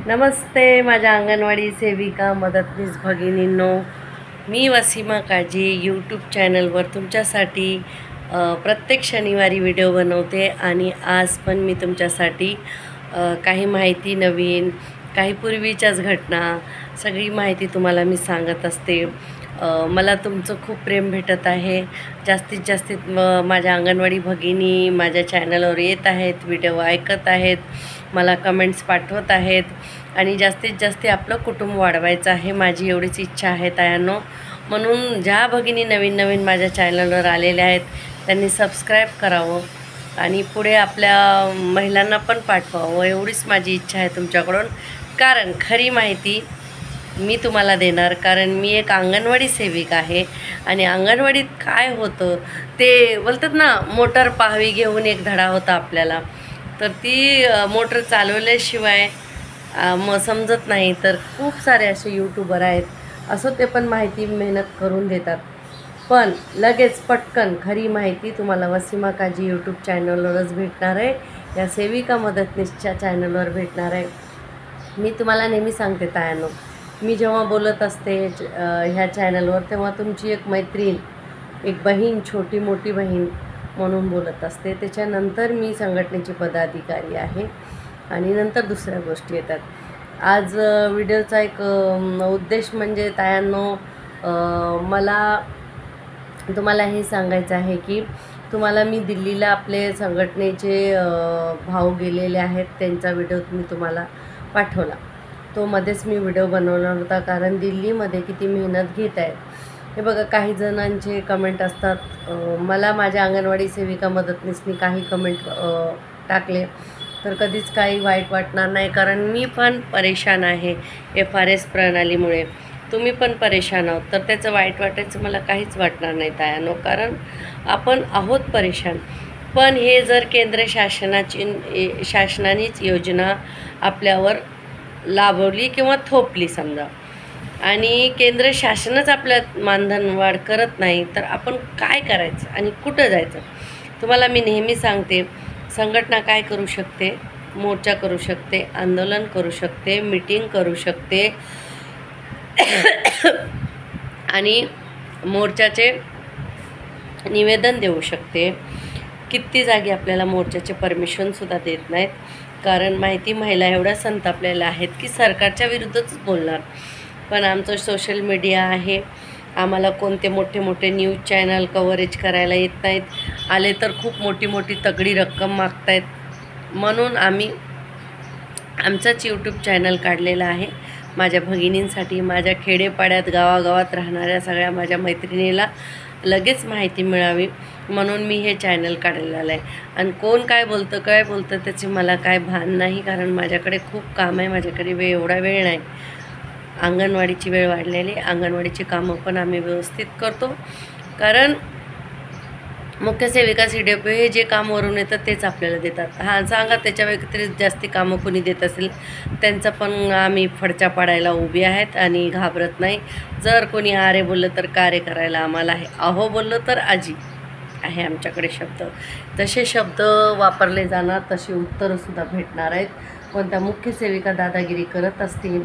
नमस्ते माझ्या अंगणवाडी सेविका मदतनीस भगिनींनो, मी वसीमा काजी यूट्यूब चॅनलवर तुमच्यासाठी प्रत्येक शनिवारी व्हिडिओ बनवते आणि आज पण मी तुमच्यासाठी काही माहिती नवीन, काही पूर्वीच्याच घटना, सगळी माहिती तुम्हाला मी सांगत असते। मला तुमचं खूप प्रेम भेटत आहे। जास्तीत जास्त माझ्या अंगणवाडी भगिनी माझ्या चॅनलवर येत आहेत, व्हिडिओ ऐकत आहेत, मला कमेंट्स पाठवत आहेत आणि जास्तीत जास्त आपलं कुटुंब वाढवायचं आहे, माझी एवढीच इच्छा आहे तायांनो। म्हणून ज्या भगिनी नवीन नवीन माझ्या चॅनलवर आलेल्या आहेत त्यांनी सबस्क्राईब करावं आणि पुढे आपल्या महिलांना पण पाठवावं, एवढीच माझी इच्छा आहे तुमच्याकडून। कारण खरी माहिती मी तुम्हाला देणार, कारण मी एक अंगणवाडी सेविका आहे आणि अंगणवाडीत काय होतं ते बोलतात ना, मोटर पाहावी घेऊन एक धडा होता आपल्याला, तर ती मोटर चालवल्याशिवाय मग समजत नाही। तर खूप सारे असे यूट्यूबर आहेत, असं ते पण माहिती मेहनत करून देतात, पण लगेच पटकन खरी माहिती तुम्हाला वसीमा काजी यूट्यूब चॅनलवरच भेटणार आहे, या सेविका मदतनीसच्या चॅनलवर भेटणार आहे। मी तुम्हाला नेहमी सांगते तायांनो, मी जेव्हा बोलत असते ह्या चॅनलवर तेव्हा तुमची एक मैत्रीण, एक बहीण, छोटी मोठी बहीण म्हणून बोलत असते। त्याच्यानंतर मी संघटनेची पदाधिकारी आहे आणि नंतर दुसऱ्या गोष्टी येतात। आज व्हिडिओचा एक उद्देश म्हणजे तायांनो, मला तुम्हाला हे सांगायचं आहे की तुम्हाला मी दिल्लीला आपले संघटनेचे भाऊ गेलेले आहेत, त्यांचा व्हिडिओ मी तुम्हाला पाठवला। तो मध्येच मी व्हिडिओ बनवणार होता, कारण दिल्लीमध्ये किती मेहनत घेत आहेत हे बघा। काही जणांचे कमेंट असतात, मला माझ्या अंगणवाडी सेविका मदतनीसनी काही कमेंट टाकले तर कधीच काही वाईट वाटणार नाही, कारण मी पण परेशान आहे FRS प्रणालीमुळे, तुम्ही पण परेशान आहोत, तर त्याचं वाईट वाटायचं मला काहीच वाटणार नाही तायांनो, कारण आपण आहोत परेशान। पण हे जर केंद्र शासनानेच योजना आपल्यावर लाभवली किंवा थोपली समजा, आणि केंद्र शासनच आपल्या मानधनवाढ करत नाही, तर आपण काय करायचं आणि कुठं जायचं? तुम्हाला मी नेहमी सांगते, संघटना काय करू शकते? मोर्चा करू शकते, आंदोलन करू शकते, मीटिंग करू शकते आणि मोर्चाचे निवेदन देऊ शकते। किती जागी आपल्याला मोर्चाचे परमिशनसुद्धा देत नाहीत, कारण माहिती महिला एवढ्या संतापलेल्या आहेत की सरकारच्या विरुद्धच बोलणार। पण आमचं सोशल मीडिया आहे, आम्हाला कोणते मोठे मोठे न्यूज चॅनल कव्हरेज करायला येत नाहीत, आले तर खूप मोठी मोठी तगडी रक्कम मागतायत, म्हणून आम्ही आमचाच यूट्यूब चॅनल काढलेला आहे माझ्या भगिनींसाठी। माझ्या खेडेपाड्यात गावागावात राहणाऱ्या सगळ्या माझ्या मैत्रिणीला लगेच माहिती मिळावी म्हणून मी हे चॅनल काढलेलं आहे। आणि कोण काय बोलतं त्याची मला काय भान नाही, कारण माझ्याकडे खूप काम आहे, माझ्याकडे एवढा वेळ नाही। अंगणवाडीची वेळ वाढलेली, अंगणवाडीची कामं पण आम्ही व्यवस्थित करतो, कारण मुख्य सेविका CDPO हे जे कामवरून येतं तेच आपल्याला देतात। हां सांगा, त्याच्या व्यतिरिक्त जास्ती कामं कोणी देत असेल त्यांचं पण आम्ही फडचा पाडायला उभी आहेत आणि घाबरत नाही। जर कोणी आरे बोललं तर कार्य करायला आम्हाला आहे, अहो बोललं तर आजी आहे आमच्याकडे शब्द। तसे शब्द वापरले जाणार, तशी उत्तरंसुद्धा भेटणार आहेत। कोणत्या मुख्य सेविका दादागिरी करत असतील,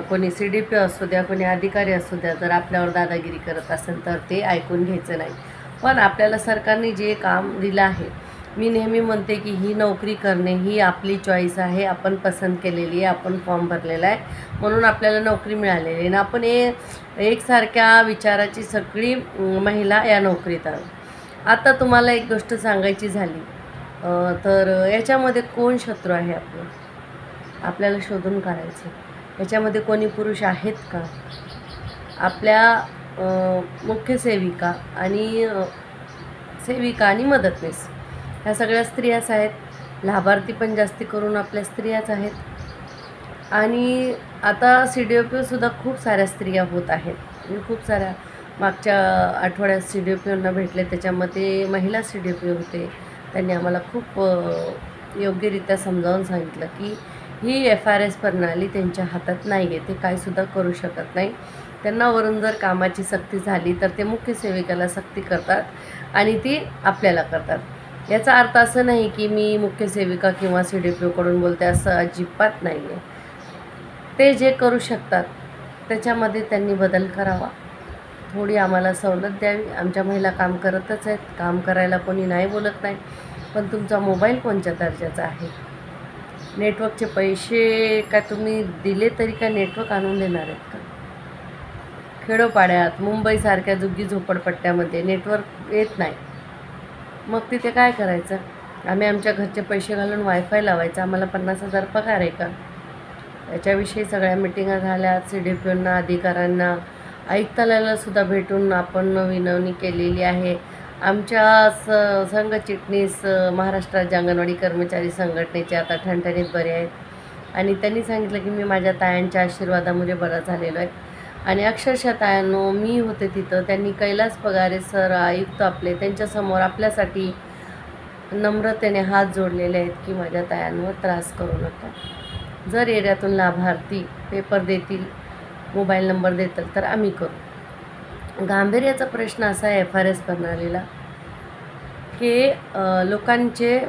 कोणी CDPO असू द्या, कोणी अधिकारी असू द्या, जर आपल्यावर दादागिरी करत असेल तर ते ऐकून घ्यायचं नाही। पण आपल्याला सरकारने जे काम दिलं आहे, मी नेहमी म्हणते की ही नोकरी करणे ही आपली चॉईस आहे, आपण पसंत केलेली आहे, आपण फॉर्म भरलेला आहे म्हणून आपल्याला नोकरी मिळालेली आहे, आणि आपण एकसारख्या विचाराची सगळी महिला या नोकरीत आहोत। आता तुम्हाला एक गोष्ट सांगायची झाली तर याच्यामध्ये कोण शत्रू आहे आपल्याला शोधून काढायचं। याच्यामध्ये कोणी पुरुष आहेत का? आपल्या मुख्य सेविका आणि मदतनीस ह्या सगळ्या स्त्रियाच आहेत, लाभार्थी पण जास्ती करून आपल्या स्त्रियाच आहेत, आणि आता CDPOसुद्धा खूप साऱ्या स्त्रिया होत आहेत। मी खूप साऱ्या मागच्या आठवड्यात CDPOंना भेटले, त्याच्यामध्ये महिला CDPO होते, त्यांनी आम्हाला खूप योग्यरित्या समजावून सांगितलं की ही FRS प्रणाली त्यांच्या हातात नाही आहे, ते काहीसुद्धा करू शकत नाही। त्यांना वरून जर कामाची सक्ती झाली तर ते मुख्य सेविकाला सक्ती करतात आणि ती आपल्याला करतात। याचा अर्थ असं नाही की मी मुख्य सेविका किंवा CDPOकडून बोलते, असं अजिबात नाही आहे। ते जे करू शकतात त्याच्यामध्ये त्यांनी बदल करावा, थोडी आम्हाला सवलत द्यावी. आमच्या महिला काम करतच आहेत, काम करायला कोणी नाही बोलत नाही, पण तुमचा मोबाईल कोणत्या दर्जाचा आहे? नेटवर्कचे पैसे का तुम्ही दिले तरी का नेटवर्क आणून देणार आहेत का? खेडोपाड्यात मुंबईसारख्या झुग्गी झोपडपट्ट्यामध्ये नेटवर्क येत नाही, मग तिथे काय करायचं? आम्ही आमच्या घरचे पैसे घालून वायफाय लावायचा, आम्हाला 50,000 पगार आहे का? याच्याविषयी सगळ्या मिटिंगा झाल्या, CDPOंना, अधिकाऱ्यांना, आयुक्तालयालासुद्धा भेटून आपण विनवणी केलेली आहे. आमच्या संघचिटणीस महाराष्ट्र राज्य अंगणवाडी कर्मचारी संघटनेचे आता ठणठणीत बरे आहेत आणि त्यांनी सांगितलं की मी माझ्या तायांच्या आशीर्वादामुळे बरा झालेलो आहे. आणि अक्षरशः तायांनो, मी होते तिथं, त्यांनी कैलास पगारे सर आयुक्त आपले त्यांच्यासमोर आपल्यासाठी नम्रतेने हात जोडलेले आहेत की माझ्या तायांवर त्रास करू नका. जर एरियातून लाभार्थी पेपर देतील, मोबाईल नंबर देतील तर आम्ही करू. गांभीर्याचा प्रश्न असा आहे FRS प्रणालीला की लोकांचे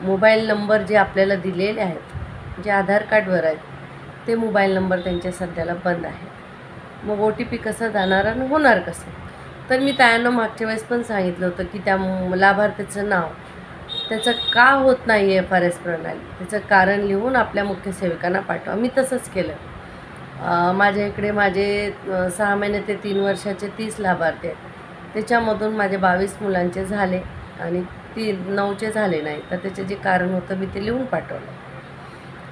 मोबाईल नंबर जे आपल्याला दिलेले आहेत, जे आधार कार्डवर आहेत, ते मोबाईल नंबर त्यांच्या सध्याला बंद आहे. मग OTP कसं जाणार आणि होणार कसं? तर मी त्यांना मागच्या वेळेस पण सांगितलं होतं की त्या लाभार्थीचं नाव त्याचं का होत नाही आहे FRS प्रणाली, त्याचं कारण लिहून आपल्या मुख्य सेविकांना पाठवा. मी तसंच केलं. माझ्या इकडे माझे 6 महिने ते 3 वर्षाचे 30 लाभार्थी आहेत, त्याच्यामधून माझे 22 मुलांचे झाले आणि 9चे झाले नाही. तर त्याचे जे कारण होतं मी ते लिहून पाठवलं.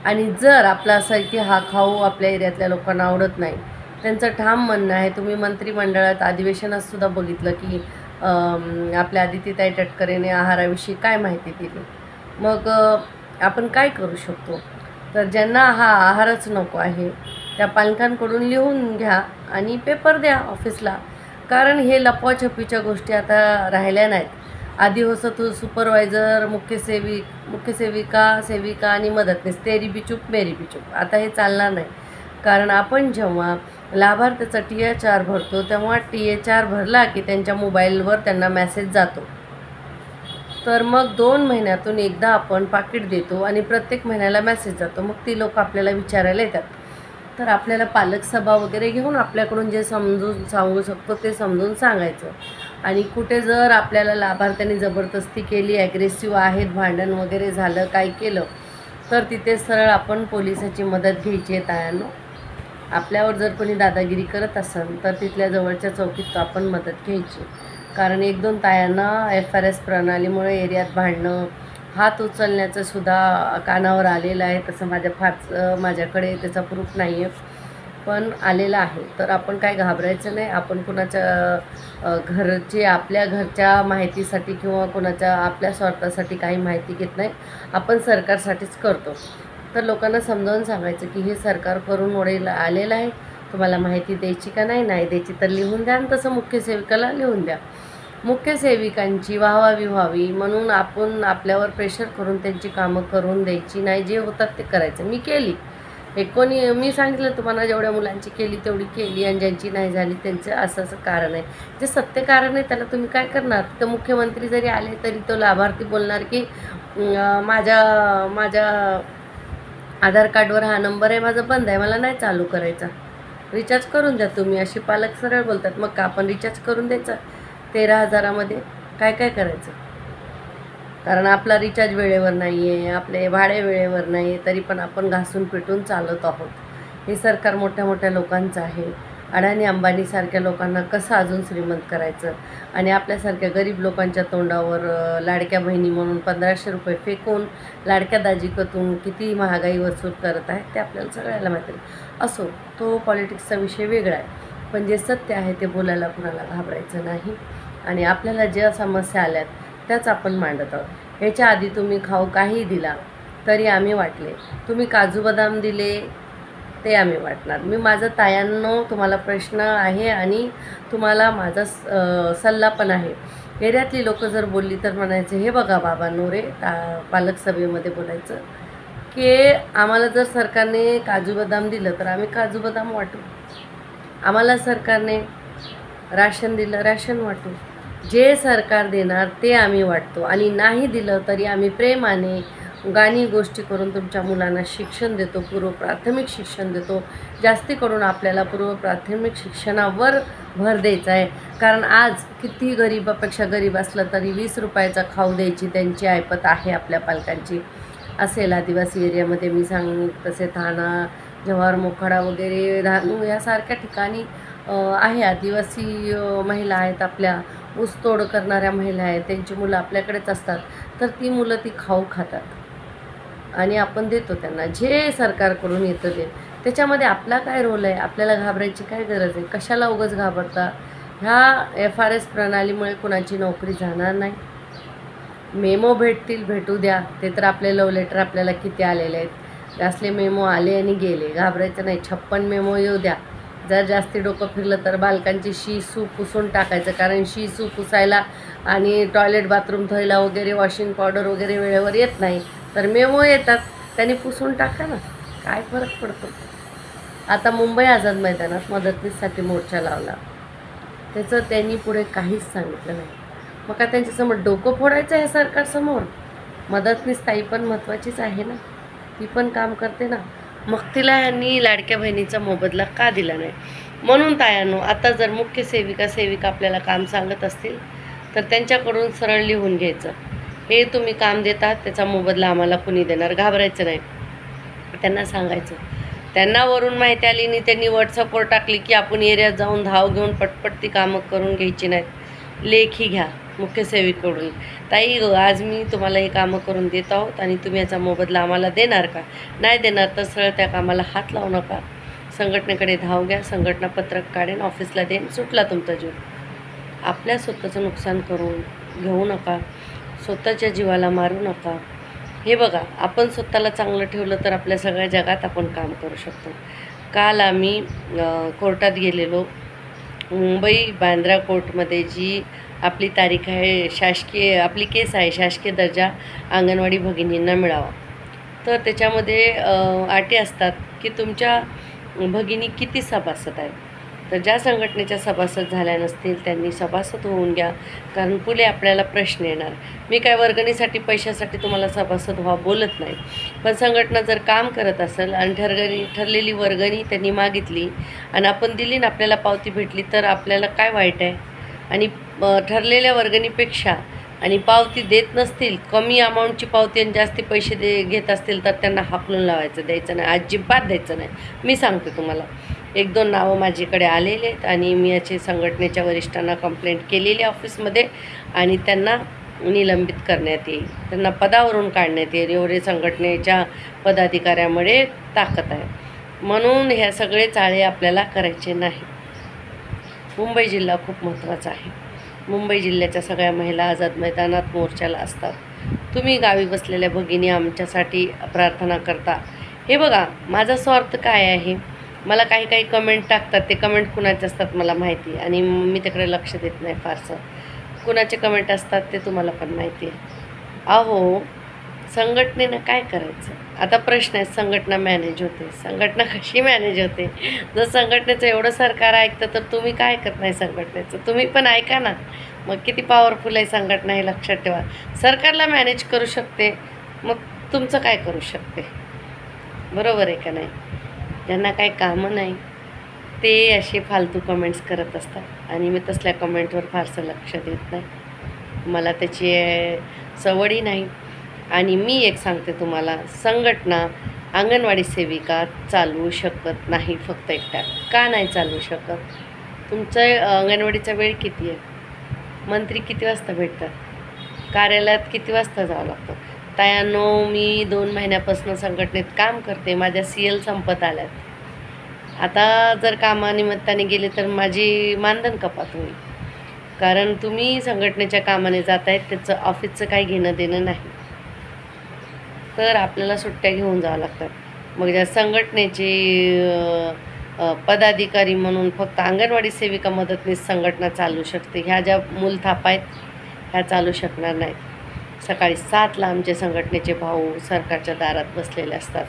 आणि जर आपलं असं आहे की हा खाऊ आपल्या एरियातल्या लोकांना आवडत नाही, त्यांचं ठाम म्हणणं आहे. तुम्ही मंत्रिमंडळात अधिवेशनातसुद्धा बघितलं की आपल्या आदितीताई तटकरेने आहाराविषयी काय माहिती दिली. मग आपण काय करू शकतो? तर ज्यांना हा आहारच नको आहे त्या पालकांकडून लिहून घ्या आणि पेपर द्या ऑफिसला. कारण हे लपवाछपीच्या गोष्टी आता राहिल्या नाहीत. आधी होतं सुपरवायझर, मुख्य सेविका, सेविका आणि मदतनीस, तेरी बी चूप मेरी बी चूप. आता हे चालणार नाही. कारण आपण जेव्हा लाभार्थीचा TH4 भरतो तेव्हा TH4 भरला की त्यांच्या मोबाईलवर त्यांना मेसेज जातो. तर मग 2 महिन्यातून एकदा आपण पाकीट देतो आणि प्रत्येक महिन्याला मेसेज जातो. मग ती लोक आपल्याला विचारायला येतात. तर आपल्याला पालक सभा वगैरे घेऊन आपल्याकडून जे समजून सांगू शकतो ते समजून सांगायचं. आणि कुठे जर आपल्याला लाभार्थ्यांनी जबरदस्ती केली, ॲग्रेसिव्ह आहेत, भांडण वगैरे झालं, काय केलं, तर तिथे सरळ आपण पोलिसाची मदत घ्यायची आहे. तायांनो, आपल्यावर जर कोणी दादागिरी करत असेल तर तिथल्या जवळच्या चौकीत आपण मदत घ्यायची. कारण 1-2 तायांना FRS प्रणालीमुळे एरियात भांडणं, हात उचलण्याचं सुद्धा कानावर आलेलं आहे. तसं माझ्याकडे त्याचा प्रूफ नाही आहे, पण आलेलं आहे. तर आपण काय घाबरायचं नाही. आपण कुणाच्या घरचे आपल्या घरच्या माहितीसाठी किंवा कुणाच्या आपल्या स्वार्थासाठी काही माहिती घेत नाही. आपण सरकारसाठीच करतो. तर लोकांना समजावून सांगायचं की हे सरकार करून ओढेला आलेलं आहे, तुम्हाला माहिती द्यायची का नाही, नाही द्यायची तर लिहून द्या आणि तसं मुख्य सेविकाला लिहून द्या. मुख्य सेविकांची वाहवावी व्हावी म्हणून आपण आपल्यावर प्रेशर करून त्यांची कामं करून द्यायची नाही. जे होतात ते करायचं. मी केली. मी सांगितलं तुम्हाला, जेवढ्या मुलांची केली तेवढी केली आणि ज्यांची नाही झाली त्यांचं असं कारण आहे. जे सत्य कारण आहे त्याला तुम्ही काय करणार? तर मुख्यमंत्री जरी आले तरी तो लाभार्थी बोलणार की माझ्या आधार कार्डवर हा नंबर आहे, माझं बंद आहे, मला नाही चालू करायचा, रिचार्ज करून द्या तुम्ही. अशी पालक सरळ बोलतात. मग का आपण रिचार्ज करून द्यायचा 13,000मध्ये? काय काय करायचं? कारण आपला रिचार्ज वेळेवर नाही आहे, आपले भाडे वेळेवर नाही आहे, तरी पण आपण घासून पिटून चालत आहोत. हे सरकार मोठ्या मोठ्या लोकांचं आहे. अडाणी अंबानीसारख्या लोकांना कसं अजून श्रीमंत करायचं आणि आपल्यासारख्या गरीब लोकांच्या तोंडावर लाडक्या बहिणी म्हणून 1500 रुपये फेकून लाडक्या दाजीकतून किती महागाई वसूल करत आहेत ते आपल्याला सगळ्याला माहिती आहे. असो, तो पॉलिटिक्सचा विषय वेगळा आहे, पण जे सत्य आहे ते बोलायला कुणाला घाबरायचं नाही. आणि आपल्याला ज्या समस्या आल्यात त्याच आपण मांडत आहोत. ह्याच्या आधी तुम्ही खाऊ काही दिला तरी आम्ही वाटले, तुम्ही काजू बदाम दिले ते आम्ही वाटणार. मी माझं तायांनो तुम्हाला प्रश्न आहे आणि तुम्हाला माझा सल्ला पण आहे. एरियातली लोक जर बोलली तर म्हणायचं, हे बघा बाबांनो रे, पालक सभेमध्ये बोलायचं की आम्हाला जर सरकारने काजू बदाम दिलं तर आम्ही काजू बदाम वाटू, आम्हाला सरकारने राशन दिलं राशन वाटू. जे सरकार देणार ते आम्ही वाटतो आणि नाही दिलं तरी आम्ही प्रेमाने गाणी गोष्टी करून तुमच्या मुलांना शिक्षण देतो, पूर्व प्राथमिक शिक्षण देतो. जास्ती करून आपल्याला पूर्व प्राथमिक शिक्षणावर भर द्यायचा आहे. कारण आज किती गरीबापेक्षा गरीब असलं तरी 20 रुपयाचा खाऊ द्यायची त्यांची ऐपत आहे आपल्या पालकांची. असेल आदिवासी एरियामध्ये मी तसे थाना, जव्हार, मोखाडा वगैरे, धानू यासारख्या ठिकाणी आहे. आदिवासी महिला आहेत, आपल्या ऊसतोड करणाऱ्या महिला आहेत, त्यांची मुलं आपल्याकडेच असतात. तर ती मुलं ती खाऊ खातात आणि आपण देतो त्यांना. जे सरकारकडून येतं ते त्याच्यामध्ये आपला काय रोल आहे? आपल्याला घाबरायची काय गरज आहे? कशाला उगाच घाबरता? ह्या FRS प्रणालीमुळे कुणाची नोकरी जाणार नाही. मेमो भेटतील, भेटू द्या. ते तर आपले लव्ह लेटर आपल्याला किती आलेले आहेत. असले मेमो आले आणि गेले, घाबरायचं नाही. 56 मेमो येऊ द्या. जर जास्ती डोकं फिरलं तर बालकांची शी सू पुसून टाकायचं. कारण शी सू पुसायला आणि टॉयलेट बाथरूम धुवायला वगैरे वॉशिंग पावडर वगैरे वेळेवर येत नाही, तर मेमो येतात, त्यांनी पुसून टाका ना, काय फरक पडतो. आता मुंबई आझाद मैदानात मदतनीससाठी मोर्चा लावला, त्याचं त्यांनी पुढे काहीच सांगितलं नाही. मग का त्यांच्यासमोर डोकं फोडायचं आहे सरकारसमोर? मदतनीस ताई पण महत्त्वाचीच आहे ना, ती पण काम करते ना. मग तिला यांनी लाडक्या बहिणीचा मोबदला का दिला नाही? म्हणून तायांनो, आता जर मुख्य सेविका आपल्याला काम सांगत असतील तर त्यांच्याकडून सरळ लिहून घ्यायचं, हे तुम्ही काम देतात त्याचा मोबदला आम्हाला कुणी देणार. घाबरायचं नाही, त्यांना सांगायचं. त्यांना वरून माहिती आली आणि त्यांनी व्हॉट्सअपवर टाकली की आपण एरियात जाऊन धाव घेऊन पटपट ती कामं करून घ्यायची नाहीत. लेखी घ्या मुख्य सेविकेकडून, ताई आज मी तुम्हाला हे कामं करून देत आहोत आणि तुम्ही याचा मोबदला आम्हाला देणार का? नाही देणार तर सरळ त्या कामाला हात लावू नका. संघटनेकडे धाव घ्या, संघटना पत्रक काढेन, ऑफिसला देईन, सुटला तुमचा जीव. आपल्या स्वतःचं नुकसान करून घेऊ नका, स्वतःच्या जीवाला मारू नका. हे बघा, आपण स्वतःला चांगलं ठेवलं तर आपल्या सगळ्या जगात आपण काम करू शकतो. काल आम्ही कोर्टात गेलेलो. मुंबई बांद्रा कोर्टमध्ये जी आपली तारीख आहे, शासकीय आपली केस आहे, शासकीय दर्जा अंगणवाडी भगिनींना मिळावा. तर त्याच्यामध्ये अटी असतात की तुमच्या भगिनी किती सभासद आहेत. तर ज्या संघटनेच्या सभासद झाल्या नसतील त्यांनी सभासद होऊन घ्या, कारण पुढे आपल्याला प्रश्न येणार. मी काय वर्गणीसाठी पैशासाठी तुम्हाला सभासद व्हा बोलत नाही, पण संघटना जर काम करत असेल आणि ठरलेली वर्गणी त्यांनी मागितली आणि आपण दिली ना, आपल्याला पावती भेटली, तर आपल्याला काय वाईट आहे? आणि ठरलेल्या वर्गणीपेक्षा आणि पावती देत नसतील, कमी अमाऊंटची पावती आणि जास्ती पैसे घेत असतील तर त्यांना हाकलून लावायचं, द्यायचं नाही, अजिबात द्यायचं नाही. मी सांगते तुम्हाला, 1-2 नावं माझ्याकडे आलेले आहेत आणि मी याची संघटनेच्या वरिष्ठांना कंप्लेंट केलेली ऑफिसमध्ये आणि त्यांना निलंबित करण्यात येईल, त्यांना पदावरून काढण्यात येईल. एवढे संघटनेच्या पदाधिकाऱ्यामुळे ताकद आहे. म्हणून ह्या सगळे चाळे आपल्याला करायचे नाही. मुंबई जिल्हा खूप महत्त्वाचा आहे. मुंबई जिल्ह्याच्या सगळ्या महिला आझाद मैदानात मोर्चाला असतात. तुम्ही गावी बसलेल्या भगिनी आमच्यासाठी प्रार्थना करता. हे बघा, माझा स्वार्थ काय आहे? मला काही कमेंट टाकतात, ते कमेंट कुणाचे असतात मला माहिती आणि मी त्याकडे लक्ष देत नाही फारसं. कुणाचे कमेंट असतात ते तुम्हाला पण माहिती आहे. अहो, संघटनेनं काय करायचं? आता प्रश्न आहे, संघटना मॅनेज होते, संघटना कशी मॅनेज होते? जर संघटनेचं एवढं सरकार ऐकतं तर तुम्ही काय करत नाही संघटनेचं? तुम्ही पण ऐका ना. मग किती पॉवरफुल आहे संघटना हे लक्षात ठेवा. सरकारला मॅनेज करू शकते, मग तुमचं काय करू शकते? बरोबर आहे का नाही? ज्यांना काही कामं नाही ते असे फालतू कमेंट्स करत असतात आणि मी तसल्या कमेंटवर फारसं लक्ष देत नाही. मला त्याची सवडी नाही. आणि मी एक सांगते तुम्हाला, संघटना अंगणवाडी सेविका चालवू शकत नाही फक्त एकट्या. का नाही चालवू शकत? तुमचं अंगणवाडीचा वेळ किती आहे? मंत्री किती वाजता भेटतात? कार्यालयात किती वाजता जावं लागतं? तायांनो, मी 2 महिन्यापासून संघटनेत काम करते. माझ्या CL संपत आल्यात. आता जर कामानिमित्ताने गेले तर माझी मानधन कपात होईल, कारण तुम्ही संघटनेच्या कामाने जात आहेत, त्याचं ऑफिसचं काही घेणं देणं नाही. तर आपल्याला सुट्ट्या घेऊन जावं लागतात. मग ज्या संघटनेचे पदाधिकारी म्हणून फक्त अंगणवाडी सेविका मदतनीस संघटना चालू शकते. ह्या ज्या मूलथापा आहेत ह्या चालू शकणार नाहीत. सकाळी 7ला आमचे संघटनेचे भाऊ सरकारच्या दारात बसलेले असतात.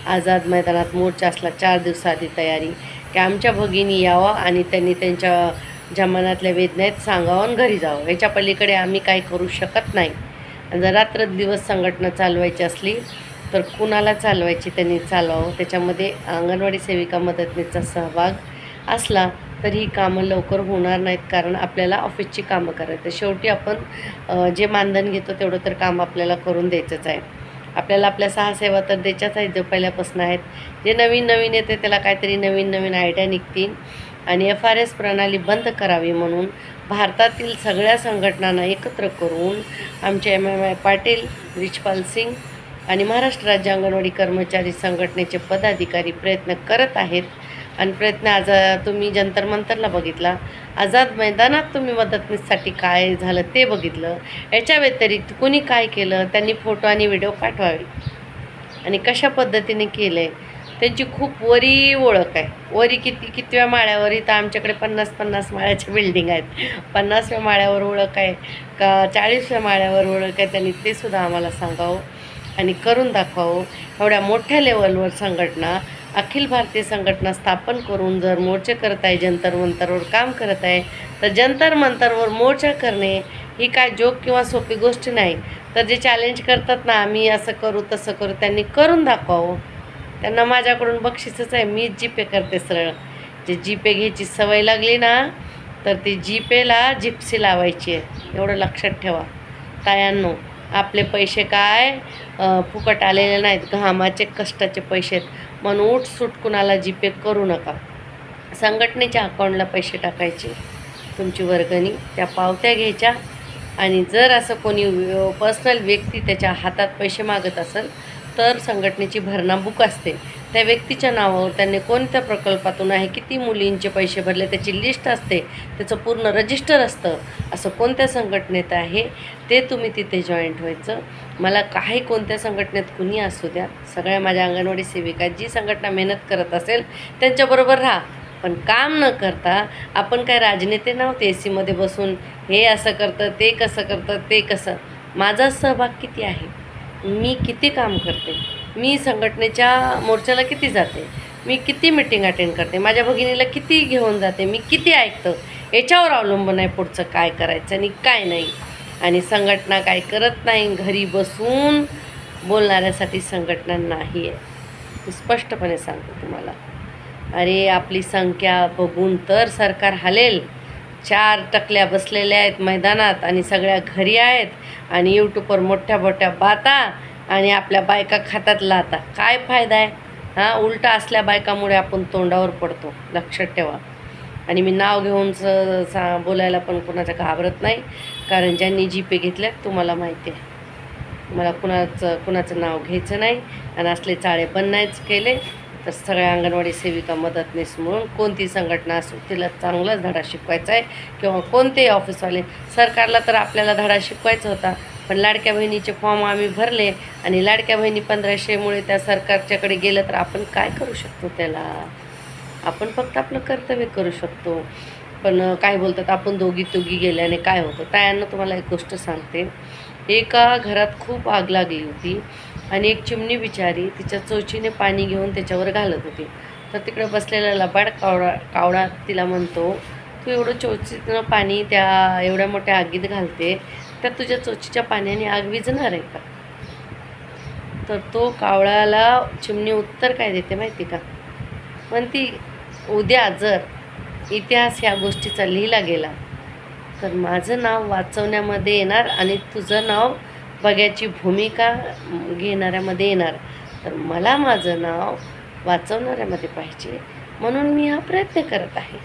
आझाद मैदानात मोर्चा असला 4 दिवसाआधी तयारी की आमच्या भगिनी यावं आणि त्यांनी त्यांच्या ज्या मनातल्या वेदना आहेत सांगावं आणि घरी जावं. ह्याच्या पलीकडे आम्ही काही करू शकत नाही. आणि जर रात्रंदिवस संघटना चालवायची असली तर कुणाला चालवायची त्यांनी चालवावं. त्याच्यामध्ये अंगणवाडी सेविका मदतनीसचा सहभाग असला तर ही कामं लवकर होणार नाहीत, कारण आपल्याला ऑफिसची कामं करायचं. शेवटी आपण जे मानधन घेतो तेवढं तर काम आपल्याला करून द्यायचंच आहे. आपल्याला आपल्या 6 सेवा तर द्यायच्याच आहेत, जो पहिल्यापासून आहेत. जे नवीन नवीन येते त्याला काहीतरी नवीन नवीन आयडिया निघतील. आणि FRS प्रणाली बंद करावी म्हणून भारतातील सगळ्या संघटनांना एकत्र करून आमचे MMI पाटील, रिचपाल सिंग आणि महाराष्ट्र राज्य अंगणवाडी कर्मचारी संघटनेचे पदाधिकारी प्रयत्न करत आहेत. आणि प्रयत्न आज तुम्ही जंतर मंतरला बघितला, आझाद मैदानात तुम्ही मदतनीससाठी काय झालं ते बघितलं. याच्या व्यतिरिक्त कुणी काय केलं त्यांनी फोटो आणि व्हिडिओ पाठवावे आणि कशा पद्धतीने केलं आहे त्यांची खूप वरी ओळख आहे. वरी कितव्या माळ्यावर, इथं आमच्याकडे 50 माळ्याच्या बिल्डिंग आहेत, 50व्या माळ्यावर ओळख आहे का 40व्या माळ्यावर ओळख आहे, त्यांनी ते सुद्धा आम्हाला सांगावं आणि करून दाखवावं. एवढ्या मोठ्या लेवलवर संघटना, अखिल भारतीय संघटना स्थापन करून जर मोर्चे करत आहे, जंतर मंतरवर काम करत आहे, तर जंतर मंतरवर मोर्चा करणे ही काय जोक किंवा सोपी गोष्ट नाही. तर जे चॅलेंज करतात ना, आम्ही असं करू तसं करू, त्यांनी करून दाखवावं. त्यांना माझ्याकडून बक्षीसच आहे, मीच जीपे करते सरळ. जे जीपे घ्यायची सवय लागली ना तर ती जीपेला जिप्सी लावायची आहे, एवढं लक्षात ठेवा तायांनो. आपले पैसे काय फुकट आलेले नाहीत, घामाचे कष्टाचे पैसे आहेत. म्हणून उठसूट कुणाला जीपे करू नका. संघटनेच्या अकाउंटला पैसे टाकायचे, तुमची वर्गणी, त्या पावत्या घ्यायच्या. आणि जर असं कोणी पर्सनल व्यक्ती त्याच्या हातात पैसे मागत असेल तर संघटनेची भरणा बुक असते, त्या व्यक्तीच्या नावावर त्यांनी कोणत्या प्रकल्पातून आहे, किती मुलींचे पैसे भरले त्याची लिस्ट असते, त्याचं पूर्ण रजिस्टर असतं. असं कोणत्या संघटनेत आहे ते तुम्ही तिथे जॉईंट व्हायचं. मला काही कोणत्या संघटनेत कुणी असू द्या, सगळ्या माझ्या अंगणवाडी सेविका जी संघटना मेहनत करत असेल त्यांच्याबरोबर राहा. पण काम न करता आपण काय राजनेते नव्हते AC मध्ये बसून हे असं करतं, ते कसं करतं, ते कसं. माझा सहभाग किती आहे, मी किती काम करते, मी संघटनेच्या मोर्चाला किती जाते, मी किती मीटिंग अटेंड करते, माझ्या भगिनीला किती घेऊन जाते, मी किती ऐकतं, याच्यावर अवलंबून आहे पुढचं काय करायचं आणि काय नाही. आणि संघटना काय करत नाही, घरी बसून बोलणाऱ्यासाठी संघटना नाही आहे, मी स्पष्टपणे सांगतो तुम्हाला. अरे आपली संख्या बघून तर सरकार हलेल. 4 टकल्या बसलेल्या आहेत मैदानात आणि सगळ्या घरी आहेत आणि यूट्यूबवर मोठ्या मोठ्या बाता आणि आपल्या बायका खातात लाता. काय फायदा आहे? उलटा असल्या बायकामुळे आपण तोंडावर पडतो, लक्षात ठेवा. आणि मी नाव घेऊन बोलायला पण कोणाचं घाबरत नाही, कारण ज्यांनी जीपे घेतले तुम्हाला माहिती आहे. मला कुणाचं नाव घ्यायचं नाही आणि असले चाळे पण नाहीच केले. तर सगळ्या अंगणवाडी सेविका मदतनीस म्हणून कोणती संघटना असो तिला चांगलाच धडा शिकवायचा आहे, किंवा कोणतेही ऑफिसवाले. सरकारला तर आपल्याला धडा शिकवायचा होता, पण लाडक्या बहिणीचे फॉर्म आम्ही भरले आणि लाडक्या बहिणी 1500मुळे त्या सरकारच्याकडे गेलं तर आपण काय करू शकतो त्याला? आपण फक्त आपलं कर्तव्य करू शकतो. पण काय बोलतात, आपण दोघी गेल्याने काय होतं? तायांना तुम्हाला एक गोष्ट सांगते. एका घरात खूप आग लागली होती आणि एक चिमणी बिचारी तिच्या चोचीने पाणी घेऊन त्याच्यावर घालत होती. तर तिकडे बसलेला लबाड कावळा तिला म्हणतो, तू एवढं चोचीनं पाणी त्या एवढ्या मोठ्या आगीत घालते, तर तुझ्या चोचीच्या पाण्याने आग विझणार आहे का? तर तो कावळ्याला चिमणी उत्तर काय देते माहिती का? पण ती उद्या जर इतिहास ह्या गोष्टीचा लिहिला गेला तर माझं नाव वाचवण्यामध्ये येणार आणि तुझं नाव बघ्याची भूमिका घेणाऱ्यामध्ये येणार. तर मला माझं नाव वाचवणाऱ्यामध्ये पाहिजे, म्हणून मी हा प्रयत्न करत आहे.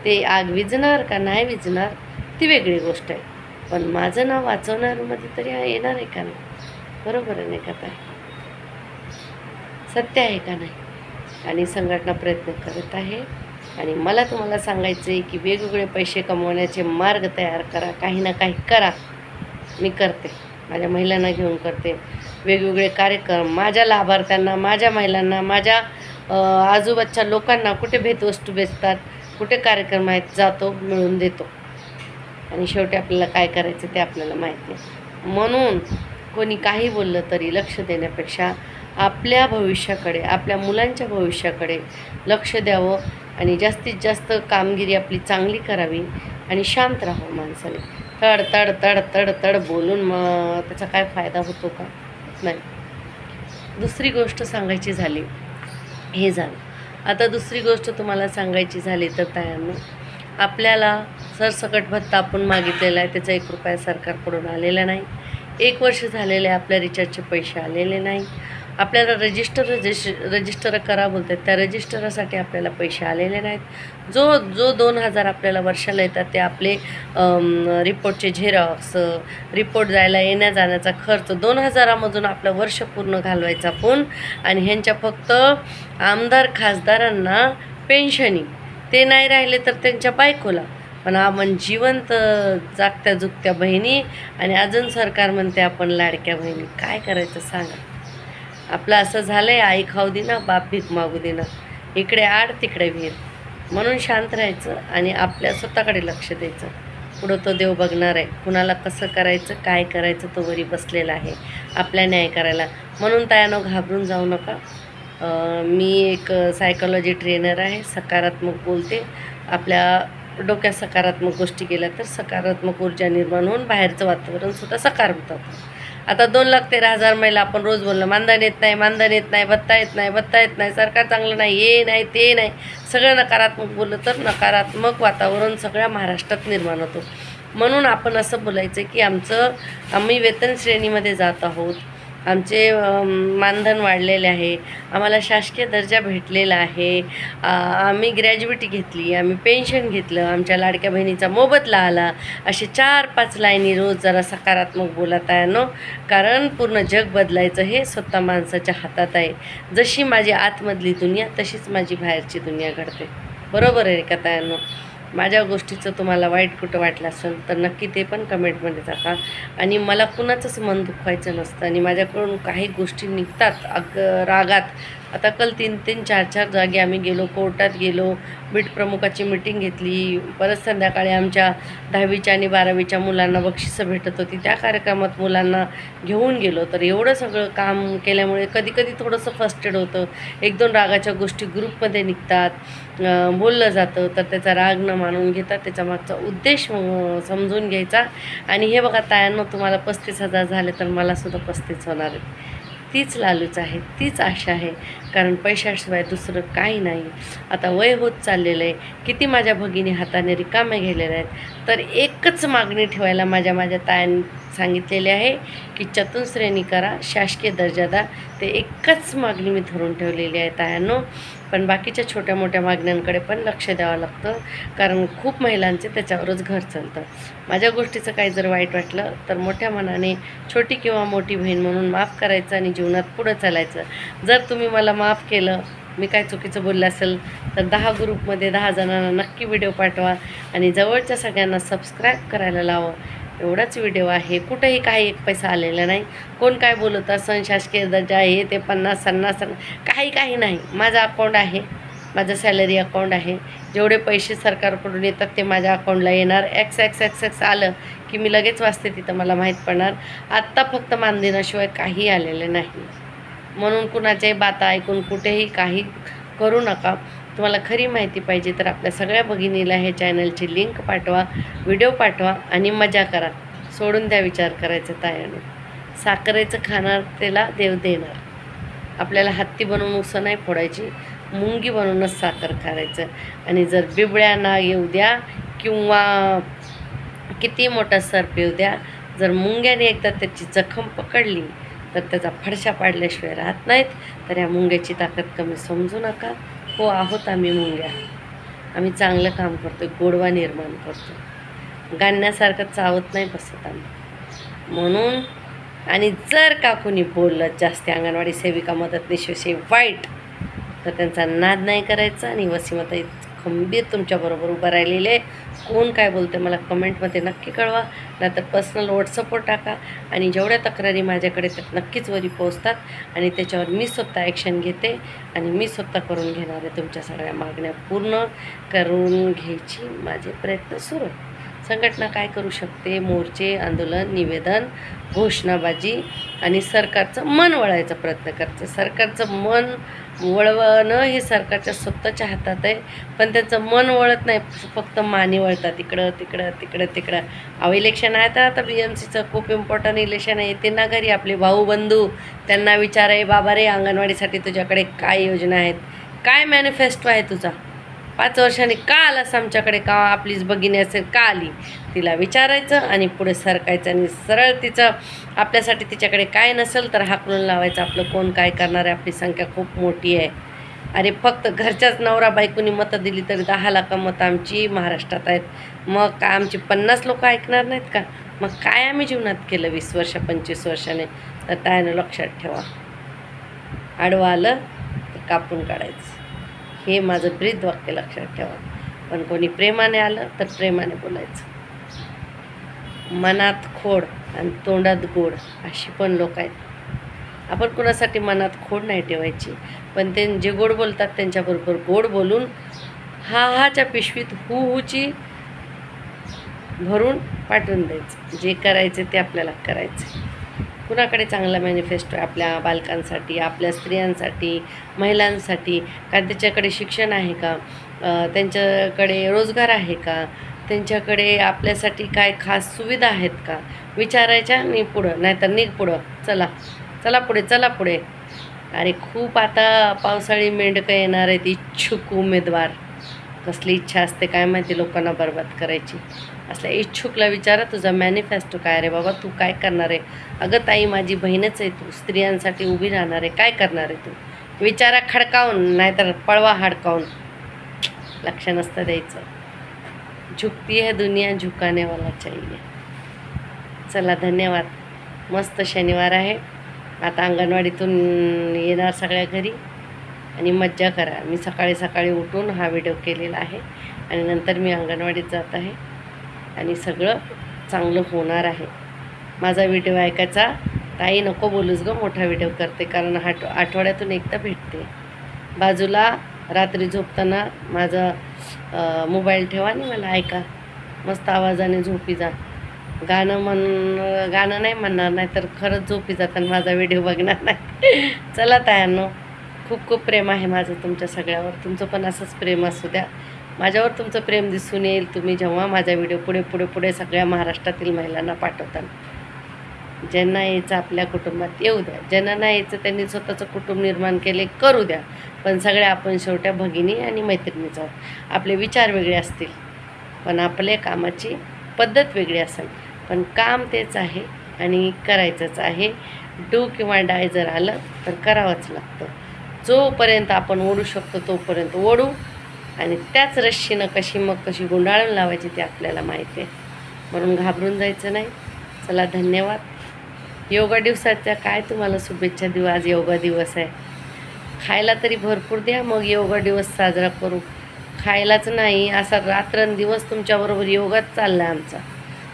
ते आग विझणार का नाही विझणार ती वेगळी गोष्ट आहे, पण माझं नाव वाचवणाऱ्यामध्ये तरी येणार आहे का नाही? बरोबर आहे नाही का? काय सत्य आहे का नाही? आणि संघटना प्रयत्न करत आहे. आणि मला तुम्हाला सांगायचं आहे की वेगवेगळे पैसे कमवण्याचे मार्ग तयार करा, काही ना काही करा. मी करते, माझ्या महिलांना घेऊन करते वेगवेगळे कार्यक्रम, माझ्या लाभार्थ्यांना, माझ्या महिलांना, माझ्या आजूबाजूच्या लोकांना कुठे भेटवस्तू बेचतात, कुठे कार्यक्रम आहेत, जातो, मिळून देतो. आणि शेवटी आपल्याला काय करायचं ते आपल्याला माहिती आहे. म्हणून कोणी काही बोललं तरी लक्ष देण्यापेक्षा आपल्या भविष्याकडे, आपल्या मुलांच्या भविष्याकडे लक्ष द्यावं आणि जास्तीत जास्त कामगिरी आपली चांगली करावी आणि शांत राहावं माणसाने. तड तड तड तड तड बोलून मग त्याचा काय फायदा होतो का? नाही. दुसरी गोष्ट सांगायची झाली, हे झालं. आता दुसरी गोष्ट तुम्हाला सांगायची झाली तर तायांनो, आपल्याला सरसकट भत्ता आपण मागितलेला आहे, त्याचा 1 रुपया सरकारकडून आलेला नाही. 1 वर्ष झालेले आपल्या रिचार्जचे पैसे आलेले नाही. आपल्याला रजिस्टर करा बोलतात, त्या रजिस्टरासाठी आपल्याला पैसे आलेले नाहीत. जो 2,000 आपल्याला वर्षाला येतात ते आपले रिपोर्टचे झेरॉक्स, रिपोर्ट जायला येण्या जाण्याचा खर्च, 2,000मधून आपलं वर्ष पूर्ण घालवायचा पण. आणि ह्यांच्या फक्त आमदार खासदारांना पेन्शनी, ते नाही राहिले तर त्यांच्या बायकोला. पण आपण जिवंत जागत्या जुगत्या बहिणी, आणि अजून सरकार म्हणते आपण लाडक्या बहिणी. काय करायचं सांगा? आपलं असं झालं आहे, आई खाऊ देना बाप भीक मागू देना, इकडे आड तिकडे विहीर. म्हणून शांत राहायचं आणि आपल्या स्वतःकडे लक्ष द्यायचं. पुढं तो देव बघणार आहे. कुणाला कसं करायचं, काय करायचं, तो वरी बसलेला आहे आपल्या न्याय करायला. म्हणून तायानं घाबरून जाऊ नका. मी एक सायकोलॉजी ट्रेनर आहे, सकारात्मक बोलते. आपल्या डोक्यात सकारात्मक गोष्टी केल्या तर सकारात्मक ऊर्जा निर्माण होऊन बाहेरचं वातावरणसुद्धा सकारात्मक होतं. आता 2,13,000 महिला आपण रोज बोललो, मानधन येत नाही, मानधन येत नाही, भत्ता येत नाही, भत्ता येत नाही, सरकार चांगलं नाही, हे नाही ते नाही, सगळं नकारात्मक बोललं तर नकारात्मक वातावरण सगळ्या महाराष्ट्रात निर्माण होतं. म्हणून आपण असं बोलायचं की आम्ही वेतन श्रेणीमध्ये जात आहोत, आमचे मानधन वाढलेले आहे, आम्हाला शासकीय दर्जा भेटलेला आहे, आम्ही ग्रॅज्युएटी घेतली, आम्ही पेन्शन घेतलं, आमच्या लाडक्या बहिणीचा मोबदला आला. असे 4-5 लाईनी रोज जरा सकारात्मक बोलत आहे नो. कारण पूर्ण जग बदलायचं हे स्वतः माणसाच्या हातात आहे. जशी माझी आतमधली दुनिया तशीच माझी बाहेरची दुनिया घडते. बरोबर आहे का तायांनो? माझ्या गोष्टीचं तुम्हाला वाईट कुठं वाटलं असेल तर नक्की ते पण कमेंटमध्ये टाका. आणि मला कुणाचंच मन दुखवायचं नसतं, आणि माझ्याकडून काही गोष्टी निघतात रागात. आता कल 3-3, 4-4 जागी आम्ही गेलो, कोर्टात गेलो, बीट प्रमुखाची मीटिंग घेतली, परत संध्याकाळी आमच्या 10वीच्या आणि 12वीच्या मुलांना बक्षिसं भेटत होती, त्या कार्यक्रमात मुलांना घेऊन गेलो. तर एवढं सगळं काम केल्यामुळे कधी कधी थोडंसं फ्रस्ट्रेट होतं. 1-2 रागाच्या गोष्टी ग्रुपमध्ये निघतात, बोललं जातं, तर त्याचा राग न मानून घेता त्याच्या मागचा उद्देश समजून घ्यायचा. आणि हे बघा तायांनो, तुम्हाला 35,000 झाले तर मलासुद्धा 35 होणार आहेत. तीच लालूच आहे, तीच आशा आहे. कारण पैशाशिवाय दुसरं काही नाही. आता वय होत चाललेलं आहे. किती माझ्या भगिनी हाताने रिकामे गेलेल्या आहेत. तर एकच मागणी ठेवायला माझ्या तायांनी सांगितलेले आहे की चतुश्रेणी करा, शासकीय दर्जा द्या. ते एकच मागणी मी धरून ठेवलेली आहे तायांनो. पण बाकीच्या छोट्या मोठ्या मागण्यांकडे पण लक्ष द्यावं लागतं, कारण खूप महिलांचे त्याच्यावरच घर चालतं. माझ्या गोष्टीचं काही जर वाईट वाटलं तर मोठ्या मनाने छोटी किंवा मोठी बहीण म्हणून माफ करायचं आणि जीवनात पुढं चालायचं. जर तुम्ही मला माफ केलं, मी काय चुकीचं बोललं असेल तर 10 ग्रुपमध्ये 10 जणांना नक्की व्हिडिओ पाठवा आणि जवळच्या सगळ्यांना सबस्क्राईब करायला लावा. एवढाच व्हिडिओ आहे, कुठेही काही 1 पैसा आलेला नाही. कोण काय बोलत असं शासकीय दर्जा आहे ते 50-50 काही नाही. माझं अकाउंट आहे, माझं सॅलरी अकाउंट आहे. जेवढे पैसे सरकारकडून येतात ते माझ्या अकाउंटला येणार. एक्स आलं की मी लगेच वाचते, तिथं मला माहीत पडणार. आत्ता फक्त मानधनाशिवाय काही आलेलं नाही. म्हणून कुणाच्याही बाता ऐकून कुठेही काही करू नका. तुम्हाला खरी माहिती पाहिजे तर आपल्या सगळ्या भगिनीला हे चॅनलची लिंक पाठवा, व्हिडिओ पाठवा आणि मजा करा. सोडून द्या विचार करायचं तायाने. साखरेचं खाणार त्याला देव देणार. आपल्याला हत्ती बनवून उसं नाही फोडायची, मुंगी बनवूनच साखर खायचं. आणि जर बिबळ्या नाग येऊ द्या किंवा किती मोठा सर्प येऊ द्या, जर मुंग्याने एकदा त्याची जखम पकडली तर त्याचा फडशा पाडल्याशिवाय राहत नाहीत. तर या मुंग्याची ताकद कमी समजू नका. हो, आहोत आम्ही मुंग्या. आम्ही चांगलं काम करतो, गोडवा निर्माण करतो. गाण्यासारखं चावत नाही बसत आम्ही. म्हणून आणि जर का कोणी बोललं जास्त अंगणवाडी सेविका मदतनीसविषयी वाईट, तर त्यांचा नाद नाही करायचा. आणि वसीमताई खंबीर तुमच्याबरोबर उभं राहिलेले. कोण काय बोलते मला कमेंटमध्ये नक्की कळवा, नाहीतर पर्सनल व्हॉट्सअपवर टाका. आणि जेवढ्या तक्रारी माझ्याकडे त्यात नक्कीच वरी पोहोचतात आणि त्याच्यावर मी स्वतः ॲक्शन घेते आणि मी स्वतः करून घेणार आहे. तुमच्या सगळ्या मागण्या पूर्ण करून घ्यायची माझे प्रयत्न सुरू आहे. संघटना काय करू शकते? मोर्चे, आंदोलन, निवेदन, घोषणाबाजी आणि सरकारचं मन वळायचा प्रयत्न करते. सरकारचं मन वळवणं हे सरकारच्या स्वतःच्या हातात आहे, पण त्यांचं मन वळत नाही, फक्त मानी वळतात इकडं तिकडं तिकडं तिकडं. अहो इलेक्शन आहे तर आता BMCचं खूप इम्पॉर्टंट इलेक्शन आहे, येते ना घरी आपले भाऊ बंधू, त्यांना विचार बाबा रे अंगणवाडीसाठी तुझ्याकडे काय योजना आहेत, काय मॅनिफेस्टो आहे तुझा, 5 वर्षांनी का आलास आमच्याकडे, का आपलीच भगिनी असेल का आली, तिला विचारायचं आणि पुढे सरकायचं आणि सरळ तिचं आपल्यासाठी तिच्याकडे काय नसेल तर हाकलून लावायचं. आपलं कोण काय करणार आहे, आपली संख्या खूप मोठी आहे. अरे फक्त घरच्याच नवरा बायकोनी मतं दिली तरी 10 लाख मतं आमची महाराष्ट्रात आहेत. मग काय आमची 50 लोक ऐकणार नाहीत का? मग काय आम्ही जीवनात केलं 20 वर्ष 25 वर्षाने? तर त्यानं लक्षात ठेवा, आडवं आलं तर कापून काढायचं, हे माझं ब्रीद वाक्य लक्षात ठेवा. पण कोणी प्रेमाने आलं तर प्रेमाने बोलायचं. मनात खोड आणि तोंडात गोड अशी पण लोक आहेत. आपण कुणासाठी मनात खोड नाही ठेवायची, पण ते जे गोड बोलतात त्यांच्याबरोबर गोड बोलून हाच्या पिशवीत हुची भरून पाठवून द्यायचं. जे करायचे ते आपल्याला करायचं. कुणाकडे चांगला मॅनिफेस्टो आहे आपल्या बालकांसाठी, आपल्या स्त्रियांसाठी, महिलांसाठी? का त्याच्याकडे शिक्षण आहे का, त्यांच्याकडे रोजगार आहे का, त्यांच्याकडे आपल्यासाठी काय खास सुविधा आहेत का, विचारायच्या आणि पुढं, नाहीतर निघ पुढं, चला पुढे, चला पुढे. अरे खूप आता पावसाळी मेंढकं येणार आहेत, इच्छुक उमेदवार. कसली इच्छा असते काय माहिती लोकांना बरबाद करायची. असल्या इच्छुकला विचारा तुझा मॅनिफेस्टो काय रे बाबा, तू काय करणार आहे? अगं ताई माझी बहीणच आहे तू, स्त्रियांसाठी उभी राहणार आहे, काय करणार आहे तू? विचारा खडकावून, नाहीतर पळवा हडकावून. लक्ष नसतं द्यायचं. झुकती है दुनिया, झुकाने वाला चाहिए. चला धन्यवाद. मस्त शनिवार आहे. आता अंगणवाडीतून येणार सगळ्या घरी आणि मज्जा करा. मी सकाळी सकाळी उठून हा व्हिडिओ केलेला आहे आणि नंतर मी अंगणवाडीत जात आहे आणि सगळं चांगलं होणार आहे. माझा व्हिडिओ ऐकायचा. ताई नको बोलूस गं, मोठा व्हिडिओ करते, कारण आठवड्यातून एकदा भेटते. बाजूला रात्री झोपताना माझा मोबाईल ठेवा आणि मला ऐका. मस्त आवाजाने झोपी जा. गाणं नाही म्हणणार, नाही तर खरंच झोपी जाताना माझा व्हिडिओ बघणार नाही. चला तायांनो, खूप खूप प्रेम आहे माझं तुमच्या सगळ्यावर. तुमचं पण असंच प्रेम असू द्या. माझ्यावर तुमचं प्रेम दिसून येईल तुम्ही जेव्हा माझा व्हिडिओ पुढे पुढे पुढे सगळ्या महाराष्ट्रातील महिलांना पाठवताल. ज्यांना यायचं आपल्या कुटुंबात येऊ द्या, ज्यांना नाही यायचं त्यांनी स्वतःचं कुटुंब निर्माण केले करू द्या. पण सगळ्या आपण शेवट्या भगिनी आणि मैत्रिणीच आहोत. आपले विचार वेगळे असतील पण आपल्या कामाची पद्धत वेगळी असेल, पण काम तेच आहे आणि करायचंच आहे. डू किंवा डाय जर आलं तर करावंच लागतं. जोपर्यंत आपण ओढू शकतो तोपर्यंत ओढू आणि त्याच रश्शीनं कशी गुंडाळून लावायची ते आपल्याला माहिती आहे. म्हणून घाबरून जायचं नाही. चला धन्यवाद. योगा दिवसाच्या काय तुम्हाला शुभेच्छा देऊ. आज योगा दिवस आहे. खायला तरी भरपूर द्या, मग योगा दिवस साजरा करू. खायलाच नाही, असा रात्रंदिवस तुमच्याबरोबर योगाच चालला आहे आमचा.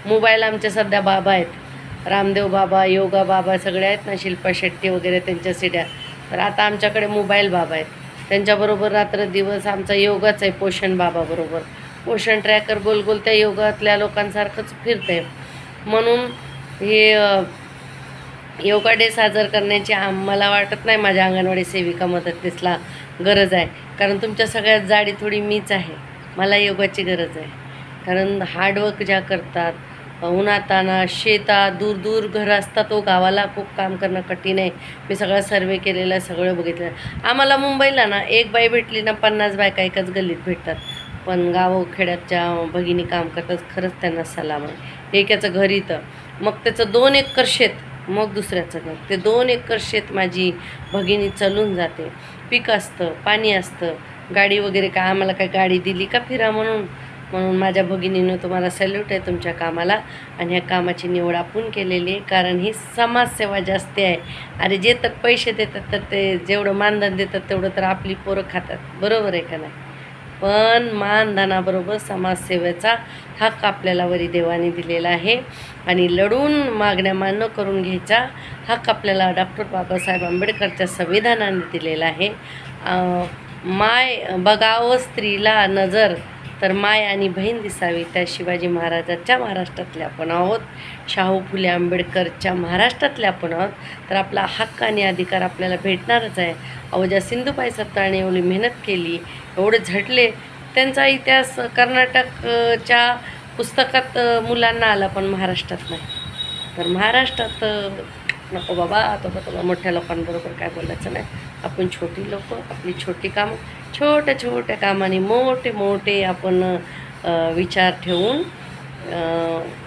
मोबाईल आमचे सध्या बाबा आहेत, रामदेव बाबा, योगा बाबा सगळे आहेत ना, शिल्पा शेट्टी वगैरे त्यांच्या सिड्या. तर आता आमच्याकडे मोबाईल बाबा आहेत, त्यांच्याबरोबर रात्र दिवस आमचा योगाच आहे. पोषण बाबाबरोबर पोषण ट्रॅकर गोल त्या योगातल्या लोकांसारखंच फिरते. म्हणून हे योगा डे साजरा करण्याची मला वाटत नाही माझ्या अंगणवाडी सेविका मदतनीसला गरज आहे, कारण तुमच्या सगळ्यात जाडी थोडी मीच आहे. मला योगाची गरज आहे, कारण हार्डवर्क ज्या करतात, उन्हाताना शेतात दूर दूर घरं असतात, तो गावाला खूप काम करणं कठीण आहे. मी सगळा सर्वे केलेला आहे, सगळं बघितलं. आम्हाला मुंबईला ना एक बाई भेटली ना 50 बायका एकाच गल्लीत भेटतात. पण गावखेड्याच्या भगिनी काम करतात, खरंच त्यांना सलाम आहे. एकाचं घर इथं, मग त्याचं 2 एकर शेत, मग दुसऱ्याचं घर, ते 2 एकर शेत माझी भगिनी चालून जाते. पीक असतं, पाणी असतं, गाडी वगैरे काय आम्हाला काय गाडी दिली का फिरा म्हणून. म्हणून माझ्या भगिनीनं तुम्हाला सॅल्यूट आहे तुमच्या कामाला. आणि ह्या कामाची निवड आपण केलेली आहे, कारण ही समाजसेवा जास्त आहे. अरे जे तर पैसे देतात तर ते जेवढं मानधन देतात तेवढं तर आपली पोरं खातात, बरोबर आहे का नाही? पण मानधनाबरोबर समाजसेवेचा हक्क आपल्याला वरी देवाने दिलेला आहे आणि लढून मागण्या मान्य करून घ्यायचा हक्क आपल्याला डॉक्टर बाबासाहेब आंबेडकरच्या संविधानाने दिलेला आहे. माय बघावं स्त्रीला नजर तर माय आणि बहीण दिसावी त्या शिवाजी महाराजाच्या महाराष्ट्रातल्या आपण आहोत, शाहू फुले आंबेडकरच्या महाराष्ट्रातल्या आपण आहोत. तर आपला हक्क आणि अधिकार आपल्याला भेटणारच आहे. अहो, ज्या सिंधुताई सत्ताने एवढी मेहनत केली, एवढे झटले, त्यांचा इतिहास कर्नाटकच्या पुस्तकात मुलांना आला, पण महाराष्ट्रात नाही. तर महाराष्ट्रात नको बाबा, आता मोठ्या लोकांबरोबर काय बोलायचं नाही. आपण छोटी लोक, आपली छोटी कामं, छोट्या छोट्या कामाने मोठे मोठे आपण विचार ठेवून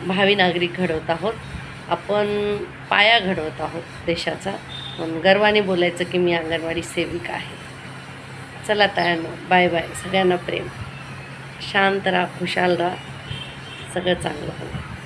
भावी नागरिक घडवत आहोत. आपण पाया घडवत आहोत देशाचा. म्हणून गर्वाने बोलायचं की मी अंगणवाडी सेविका आहे. चला तायांनो, बाय बाय. सगळ्यांना प्रेम. शांत राहा, खुशाल राहा, सगळं चांगलं होईल.